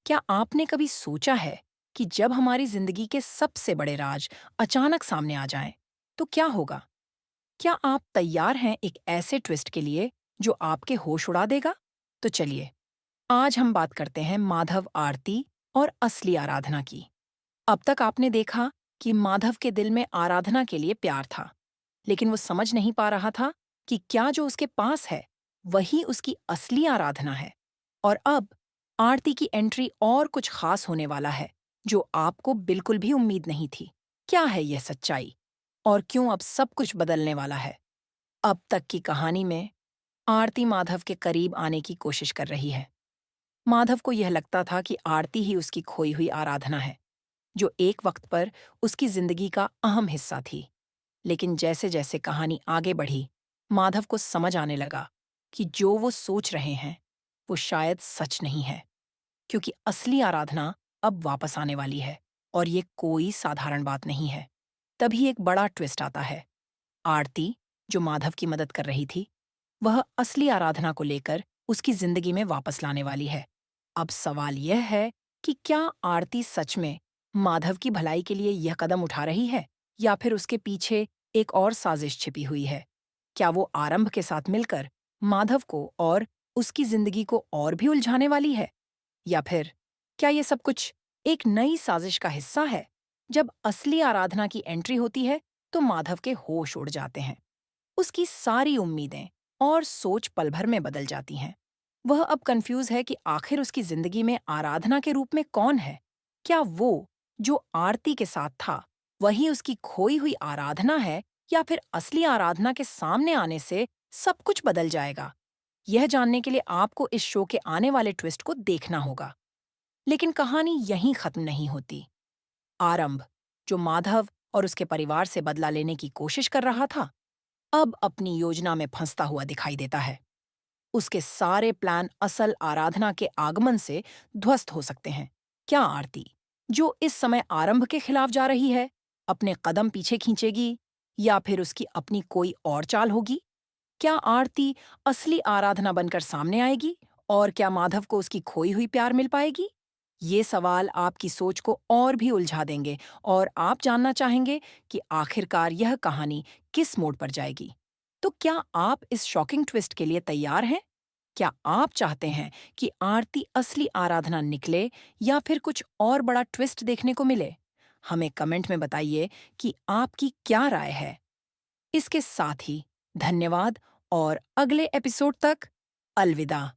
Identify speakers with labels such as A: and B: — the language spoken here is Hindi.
A: क्या आपने कभी सोचा है कि जब हमारी जिंदगी के सबसे बड़े राज अचानक सामने आ जाएं, तो क्या होगा? क्या आप तैयार हैं एक ऐसे ट्विस्ट के लिए जो आपके होश उड़ा देगा? तो चलिए, आज हम बात करते हैं माधव आरती और असली आराधना की। अब तक आपने देखा कि माधव के दिल में आराधना के लिए प्यार था, लेकिन वो समझ नहीं पा रहा था कि क्या जो उसके पास है, वही उसकी असली आराधना है। और अब आरती की एंट्री और कुछ खास होने वाला है, जो आपको बिल्कुल भी उम्मीद नहीं थी। क्या है यह सच्चाई? और क्यों अब सब कुछ बदलने वाला है? अब तक की कहानी में आरती माधव के करीब आने की कोशिश कर रही है। माधव को यह लगता था कि आरती ही उसकी खोई हुई आराधना है, जो एक वक्त पर उसकी जिंदगी का अहम हिस्सा थी। लेकिन जैसे जैसे कहानी आगे बढ़ी, माधव को समझ आने लगा कि जो वो सोच रहे हैं, वो शायद सच नहीं है, क्योंकि असली आराधना अब वापस आने वाली है और ये कोई साधारण बात नहीं है। तभी एक बड़ा ट्विस्ट आता है। आरती, जो माधव की मदद कर रही थी, वह असली आराधना को लेकर उसकी जिंदगी में वापस लाने वाली है। अब सवाल यह है कि क्या आरती सच में माधव की भलाई के लिए यह कदम उठा रही है, या फिर उसके पीछे एक और साजिश छिपी हुई है? क्या वो आरंभ के साथ मिलकर माधव को और उसकी जिंदगी को और भी उलझाने वाली है? या फिर क्या ये सब कुछ एक नई साजिश का हिस्सा है? जब असली आराधना की एंट्री होती है, तो माधव के होश उड़ जाते हैं। उसकी सारी उम्मीदें और सोच पल भर में बदल जाती हैं। वह अब कंफ्यूज है कि आखिर उसकी जिंदगी में आराधना के रूप में कौन है? क्या वो, जो आरती के साथ था, वही उसकी खोई हुई आराधना है, या फिर असली आराधना के सामने आने से सब कुछ बदल जाएगा? यह जानने के लिए आपको इस शो के आने वाले ट्विस्ट को देखना होगा। लेकिन कहानी यहीं खत्म नहीं होती। आरंभ, जो माधव और उसके परिवार से बदला लेने की कोशिश कर रहा था, अब अपनी योजना में फंसता हुआ दिखाई देता है। उसके सारे प्लान असल आराधना के आगमन से ध्वस्त हो सकते हैं। क्या आरती, जो इस समय आरंभ के खिलाफ जा रही है, अपने कदम पीछे खींचेगी, या फिर उसकी अपनी कोई और चाल होगी? क्या आरती असली आराधना बनकर सामने आएगी, और क्या माधव को उसकी खोई हुई प्यार मिल पाएगी? ये सवाल आपकी सोच को और भी उलझा देंगे, और आप जानना चाहेंगे कि आखिरकार यह कहानी किस मोड़ पर जाएगी। तो क्या आप इस शॉकिंग ट्विस्ट के लिए तैयार हैं? क्या आप चाहते हैं कि आरती असली आराधना निकले, या फिर कुछ और बड़ा ट्विस्ट देखने को मिले? हमें कमेंट में बताइए कि आपकी क्या राय है। इसके साथ ही धन्यवाद, और अगले एपिसोड तक अलविदा।